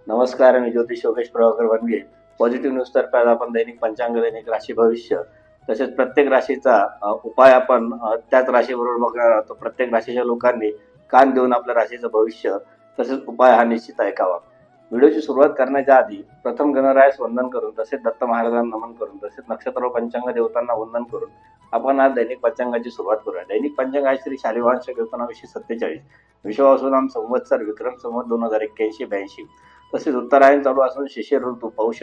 नमस्कार, मी ज्योतिष Yogesh Prabhakar Wanage. Positive news तर्फे आज आपण दैनिक पंचांग, दैनिक राशी भविष्य तसेच प्रत्येक राशीचा उपाय आपण त्याच राशीबरोबर बघणार आहोत. प्रत्येक राशीच्या लोकांनी कान देऊन आपल्या राशीचं भविष्य तसेच उपाय हा निश्चित ऐकावा. व्हिडिओची सुरुवात करण्याच्या आधी प्रथम गणरायास वंदन करून, तसेच दत्त महाराजांना नमन करून, तसेच नक्षत्र व पंचांग देवतांना वंदन करून आपण आज दैनिक पंचांगाची सुरुवात करूया. दैनिक पंचांग आहे श्री शालिवाहन शक 1947, विश्वावसुनाम संवत्सर विक्रम संवत 2081-82. तसेच उत्तरायण चालू असून शिशिर ऋतू पौष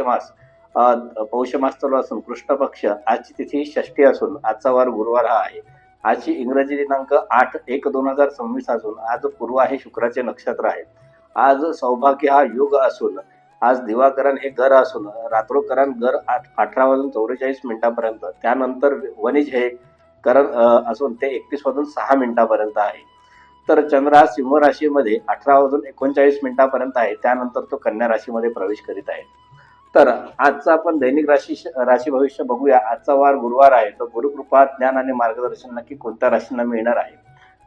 मास चालू असून कृष्ण पक्ष. आजची तिथी षष्ठी असून आजचा वार गुरुवार हा आहे. आजची इंग्रजी दिनांक 8/1/2026 असून आज पूर्व आहे शुक्राचे नक्षत्र आहे. आज सौभाग्य हा योग असून आज दिवाकरण हे गर असून रात्रोकरण गर 18 वाजून 44 मिनिटांपर्यंत, त्यानंतर वनिज हे करण असून ते 31 वाजून 6 मिनिटांपर्यंत आहे. तर चंद्र हा सिंह राशीमध्ये 18 वाजून 39 मिनिटांपर्यंत आहे, त्यानंतर तो कन्या राशीमध्ये प्रवेश करीत आहे. तर आजचा आपण दैनिक राशी भविष्य बघूया. आजचा वार गुरुवार आहे. तर गुरुकृपा, ज्ञान आणि मार्गदर्शन नक्की कोणत्या राशींना मिळणार आहे.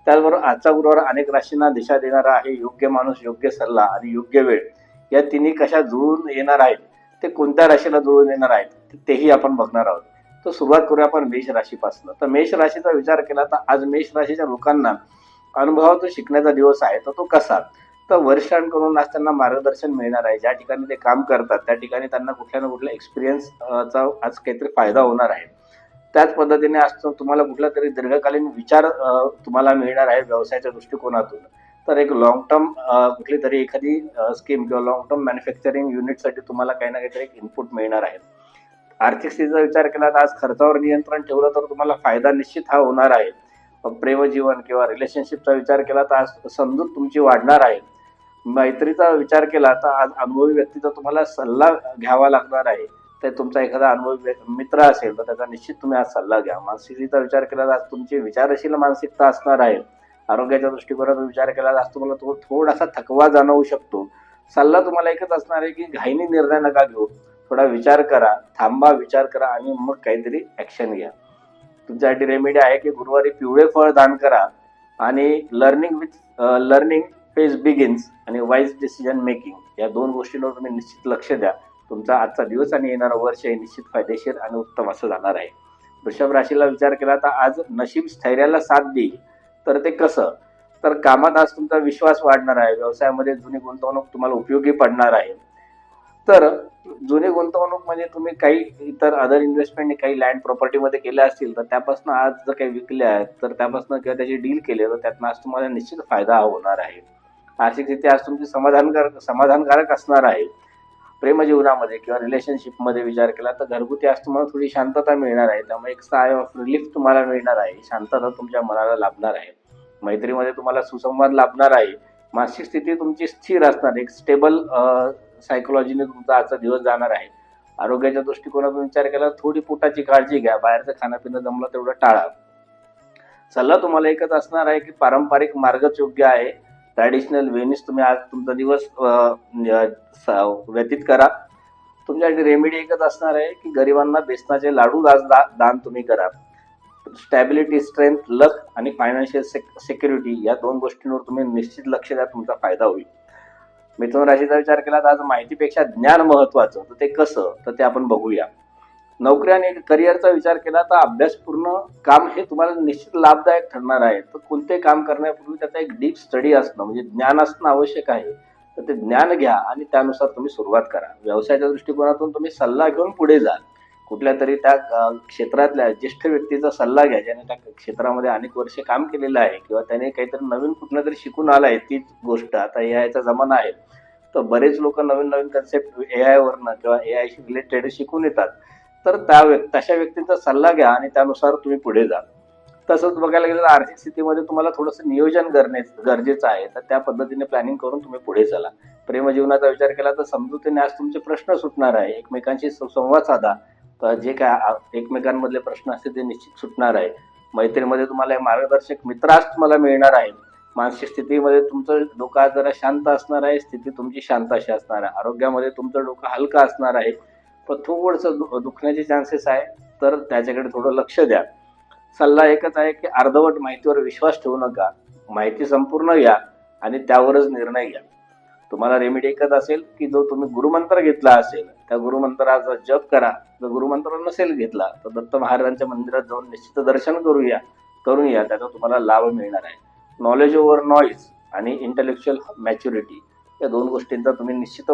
त्याचबरोबर आजचा गुरुवार अनेक राशींना दिशा देणारा आहे. योग्य माणूस, योग्य सल्ला आणि योग्य वेळ या तिन्ही कशा जुळून येणार आहेत, ते कोणत्या राशीला जुळून येणार आहेत तेही आपण बघणार आहोत. तर सुरुवात करूया आपण मेष राशीपासून. तर मेष राशीचा विचार केला तर आज मेष राशीच्या लोकांना अनुभवातून शिकण्याचा दिवस आहे. तर तो कसा? तर वरिष्ठांकडून आज त्यांना मार्गदर्शन मिळणार आहे. ज्या ठिकाणी ते काम करतात त्या ठिकाणी त्यांना कुठल्या ना कुठल्या एक्सपिरियन्सचा आज काहीतरी फायदा होणार आहे. त्याच पद्धतीने आज तुम्हाला कुठला तरी दीर्घकालीन विचार तुम्हाला मिळणार आहे व्यवसायाच्या दृष्टिकोनातून. तर एक लॉंग टर्म कुठली तरी एखादी स्कीम किंवा लॉंग टर्म मॅन्युफॅक्चरिंग युनिटसाठी तुम्हाला काही ना काहीतरी एक इनपुट मिळणार आहे. आर्थिक स्थितीचा विचार केला तर आज खर्चावर नियंत्रण ठेवलं तर तुम्हाला फायदा निश्चित हा होणार आहे. प्रेमजीवन किंवा रिलेशनशिपचा विचार केला तर आज समजूत तुमची वाढणार आहे. मैत्रीचा विचार केला तर आज अनुभवी व्यक्तीचा तुम्हाला सल्ला घ्यावा लागणार आहे. तर तुमचा एखादा अनुभवी मित्र असेल तर त्याचा निश्चित तुम्ही आज सल्ला घ्या. मानसिकतेचा विचार केला तर आज तुमची विचारशील मानसिकता असणार आहे. आरोग्याच्या दृष्टिकोनातून विचार केला तर आज तुम्हाला थोडासा थकवा जाणवू शकतो. सल्ला तुम्हाला एकच असणार आहे की घाईने निर्णय नका घेऊ, थोडा विचार करा, थांबा, विचार करा आणि मग काहीतरी ऍक्शन घ्या. तुमच्यासाठी रेमेडी आहे की गुरुवारी पिवळे फळ दान करा आणि लर्निंग फेज बिगिन्स आणि वाईज डिसिजन मेकिंग या दोन गोष्टींवर तुम्ही निश्चित लक्ष द्या. तुमचा आजचा दिवस आणि येणारं वर्ष हे निश्चित फायदेशीर आणि उत्तम असं जाणार आहे. वृषभ राशीला विचार केला तर आज नशीब स्थैर्याला साथ देईल. तर ते कसं? तर कामात आज तुमचा विश्वास वाढणार आहे. व्यवसायामध्ये जुनी गुंतवणूक तुम्हाला उपयोगी पडणार आहे. तर जुनी गुंतवणूक म्हणजे तुम्ही काही इतर अदर इन्व्हेस्टमेंट काही लँड प्रॉपर्टीमध्ये केल्या असतील तर त्यापासून आज जर काही विकल्या आहेत तर त्यापासून किंवा त्याची डील केली तर त्यातनं आज तुम्हाला निश्चित फायदा होणार आहे. आर्थिक स्थिती आज तुमची समाधानकारक असणार आहे. प्रेमजीवनामध्ये किंवा रिलेशनशिपमध्ये विचार केला तर घरगुती आज तुम्हाला थोडी शांतता मिळणार आहे. त्यामुळे एक साय ऑफ रिलीफ तुम्हाला मिळणार आहे. शांतता तुमच्या मनाला लाभणार आहे. मैत्रीमध्ये तुम्हाला सुसंवाद लाभणार आहे. मानसिक स्थिती तुमची स्थिर असणार, एक स्टेबल सायकोलॉजीने तुमचा आजचा दिवस जाणार आहे. आरोग्याच्या दृष्टिकोनातून विचार केला थोडी पोटाची काळजी घ्या. बाहेरचं खाणं जमलं तेवढं टाळा. सल्ला तुम्हाला एकच असणार आहे की पारंपरिक मार्गच योग्य आहे. ट्रॅडिशनल वेनीस तुम्ही आज तुमचा दिवस व्यतीत करा. तुमच्यासाठी रेमेडी एकच असणार आहे की गरिबांना बेसनाचे लाडू आज दान तुम्ही करा. स्टॅबिलिटी, स्ट्रेंथ, लक आणि फायनान्शियल सिक्युरिटी या दोन गोष्टींवर तुम्ही निश्चित लक्ष द्या. तुमचा फायदा होईल. मिथुन राशीचा विचार केला तर आज माहितीपेक्षा ज्ञान महत्वाचं. तर ते कसं? तर ते आपण बघूया. नोकरी आणि करिअरचा विचार केला तर अभ्यासपूर्ण काम हे तुम्हाला निश्चित लाभदायक ठरणार आहे. तर कोणते काम करण्यापूर्वी त्याचा एक डीप स्टडी असणं म्हणजे ज्ञान असणं आवश्यक आहे. तर ते ज्ञान घ्या आणि त्यानुसार तुम्ही सुरुवात करा. व्यवसायाच्या दृष्टिकोनातून तुम्ही सल्ला घेऊन पुढे जा. कुठल्या तरी त्या क्षेत्रातल्या ज्येष्ठ व्यक्तीचा सल्ला घ्या ज्याने त्या क्षेत्रामध्ये अनेक वर्षे काम केलेलं आहे किंवा त्याने काहीतरी नवीन कुठलं तरी शिकून आलाय. तीच गोष्ट आता एआयचा जमाना आहे. तर बरेच लोक नवीन नवीन कन्सेप्ट एआय वरनं किंवा एआयशी रिलेटेड शिकून येतात. तर तशा व्यक्तींचा सल्ला घ्या आणि त्यानुसार तुम्ही पुढे जा. तसंच बघायला गेलं तर आर्थिक स्थितीमध्ये तुम्हाला थोडंसं नियोजन गरजेचं आहे. तर त्या पद्धतीने प्लॅनिंग करून तुम्ही पुढे चला. प्रेमजीवनाचा विचार केला तर समजुतीने आज तुमचे प्रश्न सुटणार आहे. एकमेकांशी संवाद साधा. तर जे काय एकमेकांमधले प्रश्न असतील ते निश्चित सुटणार आहे. मैत्रीमध्ये तुम्हाला मार्गदर्शक मित्र आज तुम्हाला मिळणार आहे. मानसिक स्थितीमध्ये तुमचं डोकं जरा शांत असणार आहे. स्थिती तुमची शांत अशी असणार आहे. आरोग्यामध्ये तुमचं डोकं हलकं असणार आहे. पण थोडंसं दुखण्याचे चान्सेस आहे. तर त्याच्याकडे थोडं लक्ष द्या. सल्ला एकच आहे की अर्धवट माहितीवर विश्वास ठेवू नका. माहिती संपूर्ण घ्या आणि त्यावरच निर्णय घ्या. तुम्हाला रेमेडी एकच असेल की जो तुम्ही गुरुमंत्र घेतला असेल त्या गुरुमंत्राचा जप करा. जर गुरुमंत्र नसेल घेतला तर दत्त महाराजांच्या मंदिरात जाऊन निश्चित दर्शन करून या, त्याचा तुम्हाला लाभ मिळणार आहे. नॉलेज ओव्हर नॉईज आणि इंटेलेक्च्युअल मॅच्युरिटी या दोन गोष्टींचा तुम्ही निश्चित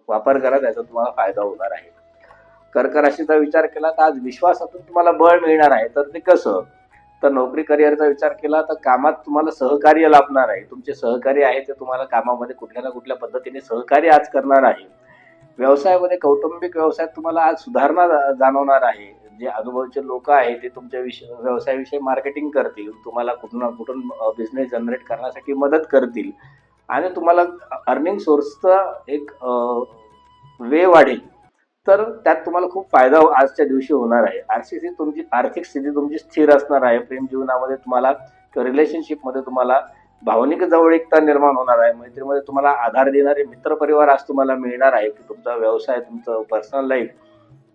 वापर करा, त्याचा तुम्हाला फायदा होणार आहे. कर्क राशीचा विचार केला तर आज विश्वासातून तुम्हाला बळ मिळणार आहे. तर ते कसं, तर नोकरी करिअरचा विचार केला तर कामात तुम्हाला सहकार्य लाभणार आहे. तुमचे सहकारी आहे ते तुम्हाला कामामध्ये कुठल्या ना कुठल्या पद्धतीने सहकार्य आज करणार आहे. व्यवसायामध्ये कौटुंबिक व्यवसायात तुम्हाला आज सुधारणा जाणवणार आहे. जे आजूबाजूचे लोक आहेत ते तुमच्या व्यवसायाविषयी मार्केटिंग करतील, तुम्हाला कुठून ना कुठून बिझनेस जनरेट करण्यासाठी मदत करतील आणि तुम्हाला अर्निंग सोर्सचा एक वे वाढेल. तर त्यात तुम्हाला खूप फायदा आजच्या दिवशी होणार आहे. आर्थिक स्थिती तुमची स्थिर असणार आहे. प्रेम जीवनामध्ये तुम्हाला किंवा रिलेशनशिपमध्ये तुम्हाला भावनिक जवळीकता निर्माण होणार आहे. मैत्रीमध्ये तुम्हाला आधार देणारे मित्र परिवार आज तुम्हाला मिळणार आहे की तुमचा व्यवसाय, तुमचं पर्सनल लाईफ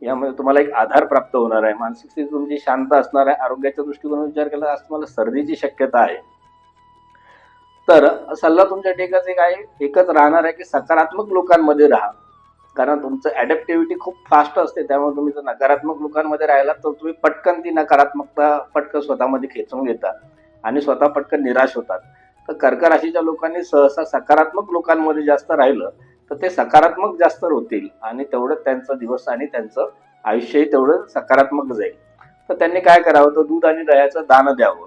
यामध्ये तुम्हाला एक आधार प्राप्त होणार आहे. मानसिक स्थिती तुमची शांत असणार आहे. आरोग्याच्या दृष्टिकोनातून विचार केला आज तुम्हाला सर्दीची शक्यता आहे. तर सल्ला तुमच्या एकच राहणार आहे की सकारात्मक लोकांमध्ये राहा, कारण तुमचं ॲडॅप्टिव्हिटी खूप फास्ट असते. त्यामुळे तुम्ही जर नकारात्मक लोकांमध्ये राहिलात तर तुम्ही पटकन ती नकारात्मकता पटकन स्वतःमध्ये खेचून घेता आणि स्वतः पटकन निराश होतात. तर कर्क राशीच्या लोकांनी सहसा सकारात्मक लोकांमध्ये जास्त राहिलं तर ते सकारात्मक जास्त होतील आणि तेवढं त्यांचा दिवस आणि त्यांचं आयुष्यही तेवढं सकारात्मक जाईल. तर त्यांनी काय करावं, तर दूध आणि दह्याचं दान द्यावं,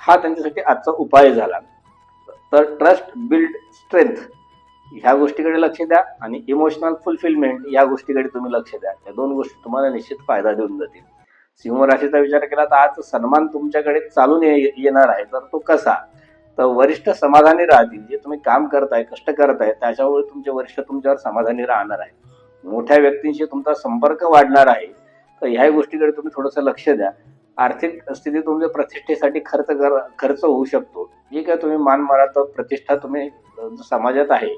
हा त्यांच्यासाठी आजचा उपाय झाला. तर ट्रस्ट बिल्ड स्ट्रेंथ ह्या गोष्टीकडे लक्ष द्या आणि इमोशनल फुलफिलमेंट या गोष्टीकडे तुम्ही लक्ष द्या. या दोन गोष्टी तुम्हाला निश्चित फायदा देऊन जातील. सिंह राशीचा विचार केला तर आज सन्मान तुमच्याकडे चालून येणार आहे. तर तो कसा, तर वरिष्ठ समाधानी राहतील. जे तुम्ही काम करताय, कष्ट करताय त्याच्यामुळे तुमचे वरिष्ठ तुमच्यावर समाधानी राहणार आहे. मोठ्या व्यक्तींशी तुमचा संपर्क वाढणार आहे. तर ह्या गोष्टीकडे तुम्ही थोडंसं लक्ष द्या. आर्थिक स्थिती तुमच्या प्रतिष्ठेसाठी खर्च होऊ शकतो. जे काय तुम्ही मान मर्यादा प्रतिष्ठा तुम्ही समाजात आहे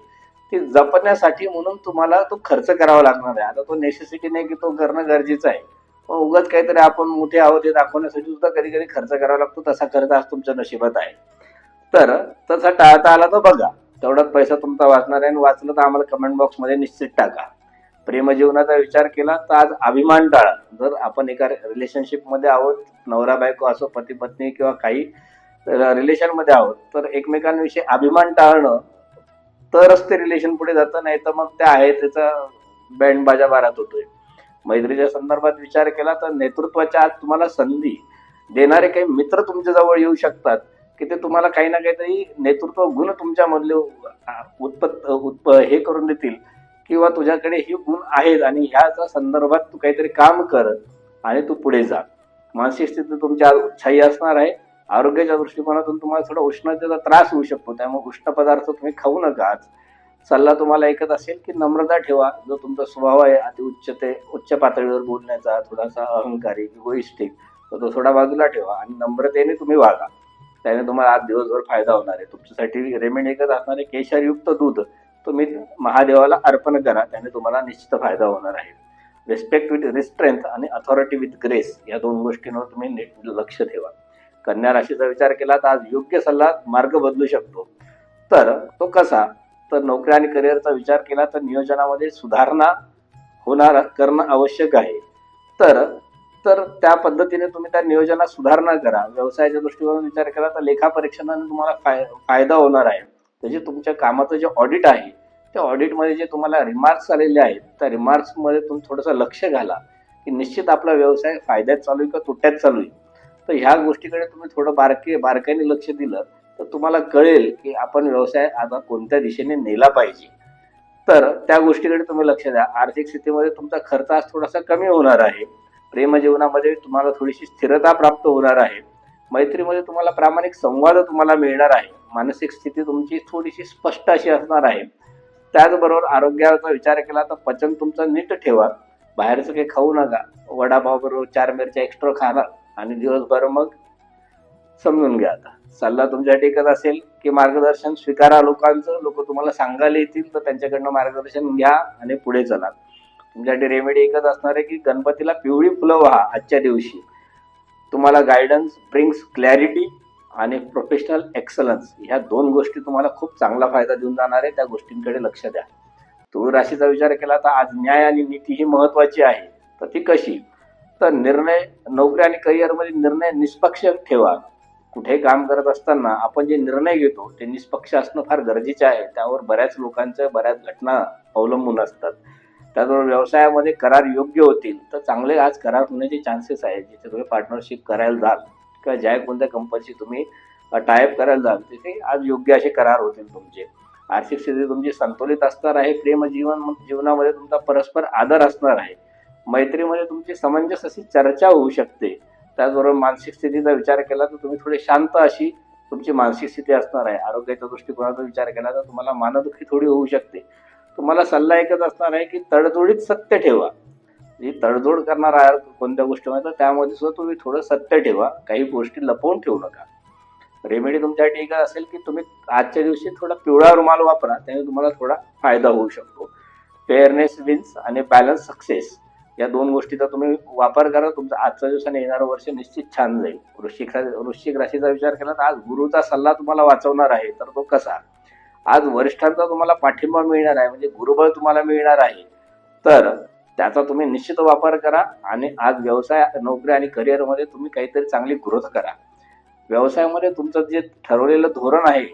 ती जपण्यासाठी म्हणून तुम्हाला तो खर्च करावा लागणार आहे. आता तो नेसेसिटी नाही की तो करणं गरजेचं आहे, पण उगाच काहीतरी आपण मोठे आहोत हे दाखवण्यासाठी सुद्धा कधी कधी खर्च करावा लागतो. तसा खर्च आज तुमच्या नशिबात आहे. तर तसा टाळता आला तर बघा, तेवढाच पैसा तुमचा वाचणार आहे आणि वाचलं तर आम्हाला कमेंट बॉक्समध्ये निश्चित टाका. प्रेमजीवनाचा विचार केला तर आज अभिमान टाळा. जर आपण एका रिलेशनशिपमध्ये आहोत, नवरा बायको असो, पती पत्नी किंवा काही रिलेशनमध्ये आहोत, तर एकमेकांविषयी अभिमान टाळणं तरच ते रिलेशन पुढे जातं, नाही तर मग ते आहे त्याचा बँड बाजा बारात होतोय. मैत्रीच्या संदर्भात विचार केला तर नेतृत्वाच्या आज तुम्हाला संधी देणारे काही मित्र तुमच्या जवळ येऊ शकतात की ते तुम्हाला काही ना काहीतरी नेतृत्व गुण तुमच्यामधले हे करून देतील किंवा तुझ्याकडे हे गुण आहेत आणि ह्याच्या संदर्भात तू काहीतरी काम कर आणि तू पुढे जा. मानसिक स्थिती तुमची आज उत्साही असणार आहे. आरोग्याच्या दृष्टिकोनातून तुम्हाला थोडा उष्णतेचा त्रास होऊ शकतो, त्यामुळे उष्ण पदार्थ तुम्ही खाऊ नका. आज सल्ला तुम्हाला एकच असेल की नम्रता ठेवा. जो तुमचा स्वभाव आहे अति उच्च पातळीवर बोलण्याचा, थोडासा अहंकारी, इगोइस्टिक, तर तो थोडा बाजूला ठेवा आणि नम्रतेने तुम्ही वागा. त्याने तुम्हाला आज दिवसभर फायदा होणार आहे. तुमच्यासाठी रेमेडी एकच असणार आहे, केशरयुक्त दूध तुम्ही महादेवाला अर्पण करा, त्याने तुम्हाला निश्चित फायदा होणार आहे. रिस्पेक्ट विथ रिस्ट्रेंथ आणि अथॉरिटी विथ ग्रेस या दोन गोष्टींवर तुम्ही लक्ष ठेवा. कन्या राशीचा विचार केला तर आज योग्य सल्ला मार्ग बदलू शकतो. तर तो कसा, तर नोकरी आणि करिअरचा विचार केला तर नियोजनामध्ये सुधारणा करणं आवश्यक आहे. तर त्या पद्धतीने तुम्ही त्या नियोजनात सुधारणा करा. व्यवसायाच्या दृष्टीकोनातून विचार केला तर लेखापरीक्षणाने तुम्हाला फायदा होणार आहे. म्हणजे तुमच्या कामाचं जे ऑडिट आहे त्या ऑडिटमध्ये जे तुम्हाला रिमार्क्स आलेले आहेत त्या रिमार्क्समध्ये तुम्ही थोडंसं लक्ष घाला की निश्चित आपला व्यवसाय फायद्यात चालू आहे का तोट्यात चालू आहे. तर ह्या गोष्टीकडे तुम्ही थोडं बारकाईने लक्ष दिलं तर तुम्हाला कळेल की आपण व्यवसाय आता कोणत्या दिशेने नेला पाहिजे. तर त्या गोष्टीकडे तुम्ही लक्ष द्या. आर्थिक स्थितीमध्ये तुमचा खर्च आज थोडासा कमी होणार आहे. प्रेमजीवनामध्ये तुम्हाला थोडीशी स्थिरता प्राप्त होणार आहे. मैत्रीमध्ये तुम्हाला प्रामाणिक संवाद तुम्हाला मिळणार आहे. मानसिक स्थिती तुमची थोडीशी स्पष्ट अशी असणार आहे. त्याचबरोबर आरोग्याचा विचार केला तर पचन तुमचं नीट ठेवा. बाहेरचं काही खाऊ नका. वडापाव बरोबर 4 मिरच्या एक्स्ट्रा खाणार आणि दिवसभर मग समजून घ्या. आता सल्ला तुमच्यासाठी एकच असेल की मार्गदर्शन स्वीकारा लोकांचं. लोक तुम्हाला सांगायला येतील तर त्यांच्याकडनं मार्गदर्शन घ्या आणि पुढे चला. तुमच्यासाठी रेमेडी एकच असणार आहे की गणपतीला पिवळी फुलं वाहा आजच्या दिवशी. तुम्हाला गायडन्स ब्रिंग्स क्लॅरिटी आणि प्रोफेशनल एक्सलन्स ह्या दोन गोष्टी तुम्हाला खूप चांगला फायदा देऊन जाणार आहे. त्या गोष्टींकडे लक्ष द्या. तुळ राशीचा विचार केला तर आज न्याय आणि नीती ही महत्वाची आहे. तर ती कशी? तर निर्णय, नोकरी आणि करिअरमध्ये निर्णय निष्पक्ष ठेवा. कुठेही काम करत असताना आपण जे निर्णय घेतो ते निष्पक्ष असणं फार गरजेचे आहे. त्यावर बऱ्याच लोकांच्या बऱ्याच घटना अवलंबून असतात. त्याचबरोबर व्यवसायामध्ये करार योग्य होतील तर चांगले आज करार होण्याचे चान्सेस आहेत. जिथे तुम्ही पार्टनरशिप करायला जाल किंवा ज्या कोणत्या कंपनीशी तुम्ही टायअप करायला जाल तिथे आज योग्य असे करार होतील तुमचे. आर्थिक स्थिती तुमची संतुलित असणार आहे. जीवनामध्ये तुमचा परस्पर आदर असणार आहे. मैत्रीमध्ये तुमची समंजस अशी चर्चा होऊ शकते. त्याचबरोबर मानसिक स्थितीचा विचार केला तर तुम्ही थोडी शांत अशी तुमची मानसिक स्थिती असणार आहे. आरोग्याच्या दृष्टिकोनाचा विचार केला तर तुम्हाला मानदुखी थोडी होऊ शकते. तुम्हाला सल्ला एकच असणार आहे की तडजोडीत सत्य ठेवा. जी तडजोड करणार आहे कोणत्या गोष्टीमध्ये तर त्यामध्ये सुद्धा तुम्ही थोडं सत्य ठेवा. काही गोष्टी लपवून ठेवू नका. रेमेडी तुमच्यासाठी एक असेल की तुम्ही आजच्या दिवशी थोडा पिवळा रुमाल वापरा. त्याने तुम्हाला थोडा फायदा होऊ शकतो. फेअरनेस विन्स आणि बॅलन्स सक्सेस या दोन गोष्टीचा तुम्ही वापर करा. तुमचं आजच्या दिवसाने येणारं वर्ष निश्चित छान जाईल. वृश्चिक राशीचा विचार केला तर आज गुरुचा सल्ला तुम्हाला वाचवणार आहे. तर तो कसा? आज वरिष्ठांचा तुम्हाला पाठिंबा मिळणार आहे, म्हणजे गुरुबळ तुम्हाला मिळणार आहे. तर त्याचा तुम्ही निश्चित वापर करा आणि आज व्यवसाय, नोकरी आणि करिअरमध्ये तुम्ही काहीतरी चांगली ग्रोथ करा. व्यवसायामध्ये तुमचं जे ठरवलेलं धोरण आहे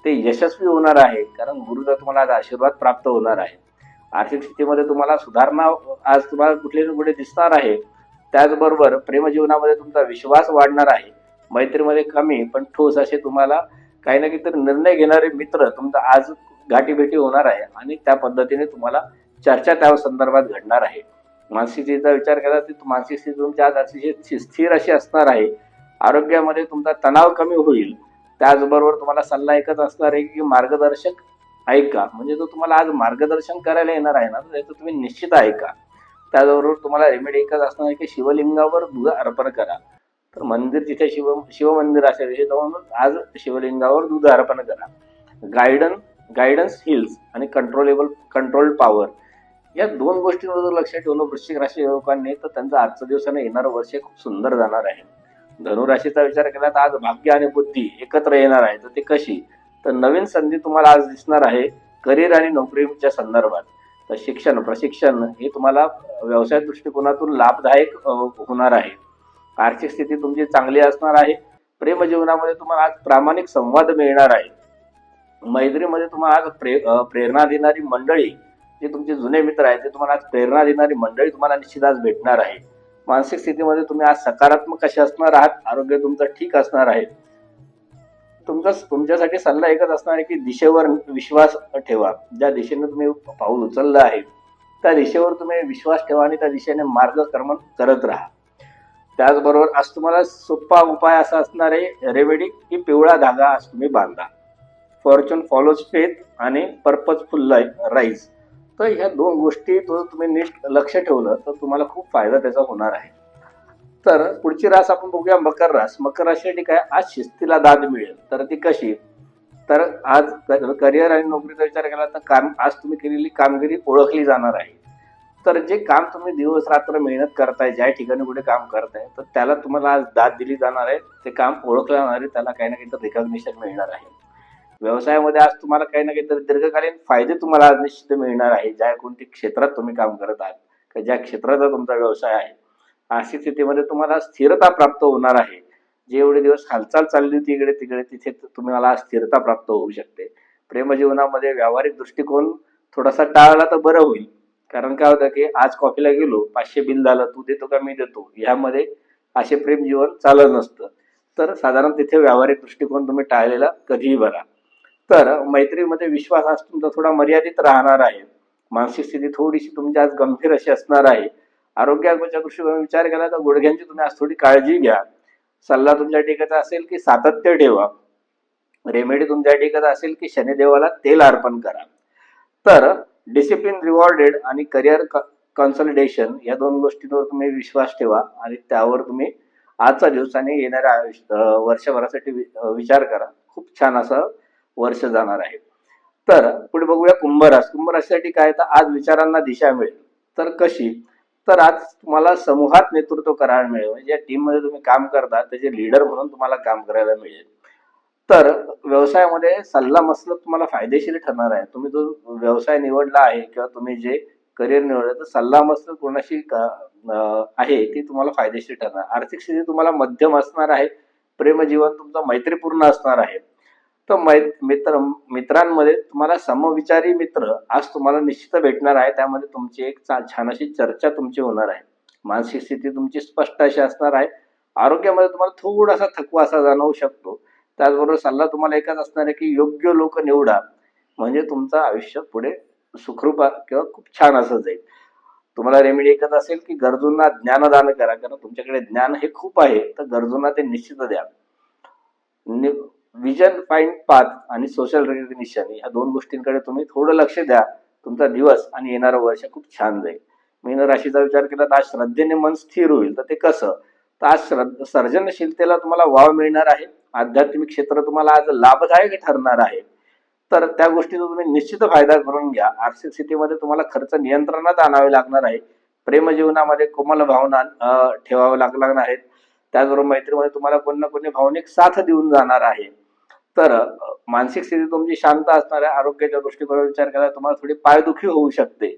ते यशस्वी होणार आहे, कारण गुरुचा तुम्हाला आज आशीर्वाद प्राप्त होणार आहे. आर्थिक स्थितीमध्ये तुम्हाला सुधारणा आज तुम्हाला कुठे ना कुठे दिसणार आहे. त्याचबरोबर प्रेमजीवनामध्ये तुमचा विश्वास वाढणार आहे. मैत्रीमध्ये कमी पण ठोस असे तुम्हाला काही ना काहीतरी निर्णय घेणारे मित्र तुमचा आज गाठीभेटी होणार आहे आणि त्या पद्धतीने तुम्हाला चर्चा त्या संदर्भात घडणार आहे. मानसिक स्थितीचा विचार केला तर मानसिक स्थिती तुमची आज अतिशय स्थिर अशी असणार आहे. आरोग्यामध्ये तुमचा तणाव कमी होईल. त्याचबरोबर तुम्हाला सल्ला एकच असणार आहे की मार्गदर्शक ऐका, म्हणजे तो तुम्हाला आज मार्गदर्शन करायला येणार आहे ना तर तुम्ही निश्चित ऐका. त्याचबरोबर तुम्हाला रेमेडी एकच असणार आहे की शिवलिंगावर दूध अर्पण करा. तर मंदिर जिथे शिवमंदिर असेल तिथे जाऊन आज शिवलिंगावर दूध अर्पण करा. गायडन्स हिल्स आणि कंट्रोल पॉवर या दोन गोष्टींवर लक्ष ठेवलं वृश्चिक राशी लोकांनी तर त्यांचं आजच्या दिवसाने येणारं वर्ष खूप सुंदर जाणार आहे. धनुराशीचा विचार केला तर आज भाग्य आणि बुद्धी एकत्र येणार आहे. तर ते कशी? तर नवीन संधी तुम्हाला आज दिसणार आहे करिअर आणि नोकरीच्या संदर्भात. तर प्रशिक्षण हे तुम्हाला व्यवसाय दृष्टिकोनातून लाभदायक होणार आहे. आर्थिक स्थिती तुमची चांगली असणार आहे. प्रेम जीवनामध्ये तुम्हाला आज प्रामाणिक संवाद मिळणार आहे. मैत्रीमध्ये तुम्हाला आज प्रेरणा देणारी मंडळी, जे तुमचे जुने मित्र आहेत ते तुम्हाला आज प्रेरणा देणारी मंडळी तुम्हाला निश्चित आज भेटणार आहे. मानसिक स्थितीमध्ये तुम्ही आज सकारात्मक कसे असणार आहात. आरोग्य तुमचं ठीक असणार आहे. तुमच्यासाठी सल्ला एकच असणार आहे की दिशेवर विश्वास ठेवा. ज्या दिशेने तुम्ही पाऊल उचललं आहे त्या दिशेवर तुम्ही विश्वास ठेवा आणि त्या दिशेने मार्गक्रमण करत राहा. त्याचबरोबर आज तुम्हाला सोपा उपाय असा असणार आहे रेमेडी की पिवळा धागा आज तुम्ही बांधा. फॉर्च्यून फॉलोज फेथ आणि पर्पजफुल राईज. तर ह्या दोन गोष्टी तुम्ही नीट लक्ष ठेवलं तर तुम्हाला खूप फायदा त्याचा होणार आहे. तर पुढची रास आपण बघूया मकर रास. मकर राशीसाठी काय? आज शिस्तीला दाद मिळेल. तर ती कशी? तर आज करिअर आणि नोकरीचा विचार केला तर आज तुम्ही केलेली कामगिरी ओळखली जाणार आहे. तर जे काम तुम्ही दिवस रात्र मेहनत करताय, ज्या ठिकाणी कुठे काम करताय तर त्याला तुम्हाला आज दाद दिली जाणार आहे. ते काम ओळखलं जाणार आहे. त्याला काही ना काहीतरी रिकॉग्निशन मिळणार आहे. व्यवसायामध्ये आज तुम्हाला काही ना काहीतरी दीर्घकालीन फायदे तुम्हाला आज निश्चित मिळणार आहे. ज्या कोणत्या क्षेत्रात तुम्ही काम करत आहात किंवा ज्या क्षेत्राचा तुमचा व्यवसाय आहे. आर्थिक स्थितीमध्ये तुम्हाला स्थिरता प्राप्त होणार आहे. जे एवढे दिवस हालचाल चालली होती इकडे तिकडे तिथे तुम्हाला स्थिरता प्राप्त होऊ शकते. प्रेमजीवनामध्ये व्यावहारिक दृष्टिकोन थोडासा टाळला तर बरं होईल. कारण काय होतं की आज कॉफीला गेलो, 500 बिल झालं, तू देतो का मी देतो, ह्यामध्ये असे प्रेम जीवन चालत नसतं. तर साधारण तिथे व्यावहारिक दृष्टिकोन तुम्ही टाळलेला कधीही बरा. तर मैत्रीमध्ये विश्वास आज तुमचा थोडा मर्यादित राहणार आहे. मानसिक स्थिती थोडीशी तुमची आज गंभीर अशी असणार आहे. आरोग्याच्या दृष्टीकोन विचार केला तर गुडघ्यांची तुम्ही आज थोडी काळजी घ्या. सल्ला तुमच्या ठिकाणचा असेल की सातत्य ठेवा. रेमेडी तुमच्या ठिकाणचा असेल की शनिदेवाला तेल अर्पण करा. तर डिसिप्लिन रिवॉर्डेड आणि करिअर कन्सॉलिडेशन या दोन गोष्टींवर तुम्ही विश्वास ठेवा आणि त्यावर तुम्ही आजचा दिवस आणि येणाऱ्या वर्षभरासाठी विचार करा. खूप छान असं वर्ष जाणार आहे. तर पुढे बघूया कुंभरास. कुंभराशीसाठी काय? तर आज विचारांना दिशा मिळेल. तर कशी? तर आज तुम्हाला समूहात नेतृत्व करायला मिळेल. म्हणजे ज्या टीम मध्ये तुम्ही काम करता त्याचे लीडर म्हणून तुम्हाला काम करायला मिळेल. तर व्यवसायामध्ये सल्ला मसलत तुम्हाला फायदेशीर ठरणार आहे. तुम्ही जो व्यवसाय निवडला आहे किंवा तुम्ही जे करिअर निवडलं तर सल्ला मसलत कोणाशी आहे ती तुम्हाला फायदेशीर ठरणार. आर्थिक स्थिती तुम्हाला मध्यम असणार आहे. प्रेमजीवन तुमचं मैत्रीपूर्ण असणार आहे. तर मित्रांमध्ये तुम्हाला समविचारी मित्र आज तुम्हाला निश्चित भेटणार आहे. त्यामध्ये तुमची एक छान अशी चर्चा तुमची होणार आहे. मानसिक स्थिती तुमची स्पष्ट अशी असणार आहे. आरोग्यामध्ये तुम्हाला थोडासा थकवा असा जाणवू शकतो. त्याचबरोबर सल्ला तुम्हाला एकच असणार आहे की योग्य लोक निवडा, म्हणजे तुमचं आयुष्य पुढे सुखरूप किंवा खूप छान असं जाईल. तुम्हाला रेमेडी एकच असेल की गरजूंना ज्ञानदान करा, कारण तुमच्याकडे ज्ञान हे खूप आहे, तर गरजूंना ते निश्चित द्या. विजन फाइंड पाथ आणि सोशल रिकग्निशन ह्या दोन गोष्टींकडे तुम्ही थोडं लक्ष द्या. तुमचा दिवस आणि येणारं वर्ष खूप छान जाईल. मीन राशीचा विचार केला तर आज श्रद्धेने मन स्थिर होईल. तर ते कसं? तर आज सर्जनशीलतेला तुम्हाला वाव मिळणार आहे. आध्यात्मिक क्षेत्र तुम्हाला आज लाभदायक ठरणार आहे. तर त्या गोष्टीचा तुम्ही निश्चित फायदा करून घ्या. आर्थिक स्थितीमध्ये तुम्हाला खर्च नियंत्रणात आणावे लागणार आहे. प्रेमजीवनामध्ये कोमल भावना ठेवावे लागणार आहेत. त्याचबरोबर मैत्रीमध्ये तुम्हाला कोणी ना कोणी भावनिक साथ देऊन जाणार आहे. तर मानसिक स्थिती तुमची शांत असणार आहे. आरोग्याच्या दृष्टिकोनातून विचार केला तुम्हाला थोडी पायदुखी होऊ शकते.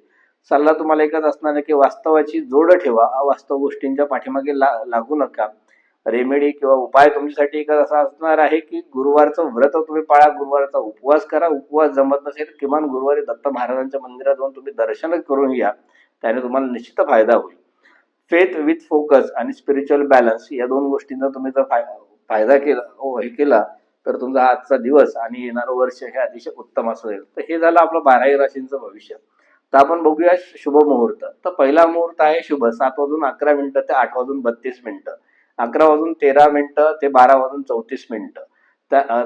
सल्ला तुम्हाला एकच असणार आहे की वास्तवाची जोड ठेवा. अवास्तव गोष्टींच्या पाठीमागे लागू नका. रेमेडी किंवा उपाय तुमच्यासाठी एकच असा असणार आहे की गुरुवारचं व्रत तुम्ही पाळा. गुरुवारचा उपवास करा. उपवास जमत नसेल किमान गुरुवारी दत्त महाराजांच्या मंदिरात जाऊन तुम्ही दर्शन करून घ्या. त्याने तुम्हाला निश्चित फायदा होईल. फेथ विथ फोकस आणि स्पिरिच्युअल बॅलन्स या दोन गोष्टींचा तुम्ही जर फायदा केला तर तुमचा आजचा दिवस आणि येणारं वर्ष हे अतिशय उत्तम असेल. तर हे झालं आपलं 12 राशींचं भविष्य. तर आपण बघूया शुभ मुहूर्त. तर पहिला मुहूर्त आहे शुभ 7:11 ते 8:32. 11:13 ते 12:34.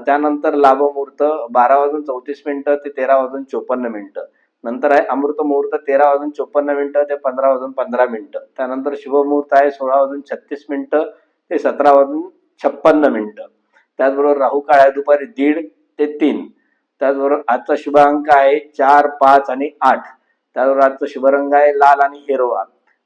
त्यानंतर लाभ मुहूर्त 12:34 ते 13:54. नंतर आहे अमृत मुहूर्त 13:54 ते 15:15. त्यानंतर शुभ मुहूर्त आहे 16:36 ते 17:56. त्याचबरोबर राहू काळ आहे दुपारी 1:30 ते 3. त्याचबरोबर आजचा शुभ अंक आहे 4, 5 आणि 8. त्याचबरोबर आजचा शुभ रंग आहे लाल आणि हिरवा.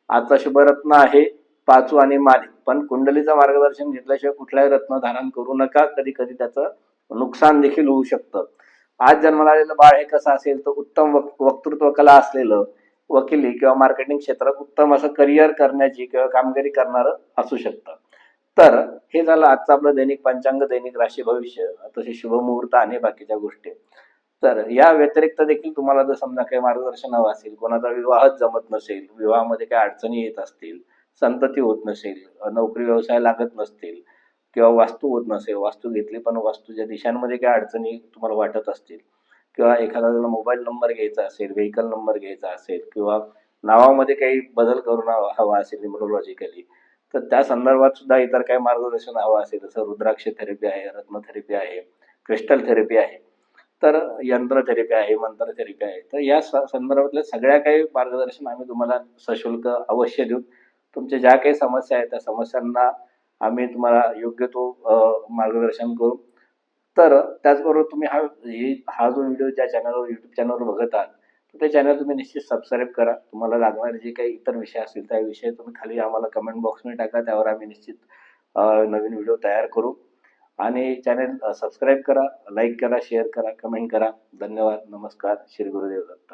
आजचा शुभ रत्न आहे पाचू आणि माली. पण कुंडलीचं मार्गदर्शन घेतल्याशिवाय कुठलाही रत्न धारण करू नका. कधी कधी त्याचं नुकसान देखील होऊ शकतं. आज जन्माला आलेलं बाळ हे कसं असेल तर उत्तम वक्तृत्व कला असलेलं, वकिली किंवा मार्केटिंग क्षेत्रात उत्तम असं करिअर करण्याची किंवा कामगिरी करणारं असू शकतं. तर हे झालं आजचं आपलं दैनिक पंचांग, दैनिक राशी भविष्य, तसे शुभ मुहूर्त आणि बाकीच्या गोष्टी. तर या व्यतिरिक्त देखील तुम्हाला जर समजा काही मार्गदर्शन हवं असेल, कोणाचा विवाहच जमत नसेल, विवाहामध्ये काही अडचणी येत असतील, संतती होत नसेल, नोकरी व्यवसाय लागत नसतील किंवा वास्तू होत नसेल, वास्तू घेतली पण वास्तूच्या दिशांमध्ये काही अडचणी तुम्हाला वाटत असतील, किंवा एखाद्याला मोबाईल नंबर घ्यायचा असेल, व्हेकल नंबर घ्यायचा असेल, किंवा नावामध्ये काही बदल करून हवा असेल न्यूमरोलॉजिकली, तर त्या संदर्भात सुद्धा इतर काही मार्गदर्शन हवं असेल, जसं रुद्राक्ष थेरपी आहे, रत्न थेरपी आहे, क्रिस्टल थेरपी आहे, तर यंत्र थेरपी आहे, मंत्र थेरपी आहे. तर या संदर्भातल्या सगळ्या काही मार्गदर्शन आम्ही तुम्हाला सशुल्क अवश्य देऊ. तुमच्या ज्या काही समस्या आहेत त्या समस्यांना आम्ही तुम्हाला योग्य तो मार्गदर्शन करू. तर त्याचबरोबर तुम्ही हा जो व्हिडिओ ज्या चॅनलवर युट्यूब चॅनलवर बघत आहात तर ते चॅनल तुम्ही निश्चित सबस्क्राईब करा. तुम्हाला लागणारे जे काही इतर विषय असतील त्या विषय तुम्ही खाली आम्हाला कमेंट बॉक्समध्ये टाका. त्यावर आम्ही निश्चित नवीन व्हिडिओ तयार करू. आणि चॅनल सबस्क्राईब करा, लाईक करा, शेअर करा, कमेंट करा. धन्यवाद. नमस्कार. श्री गुरुदेव दत्त.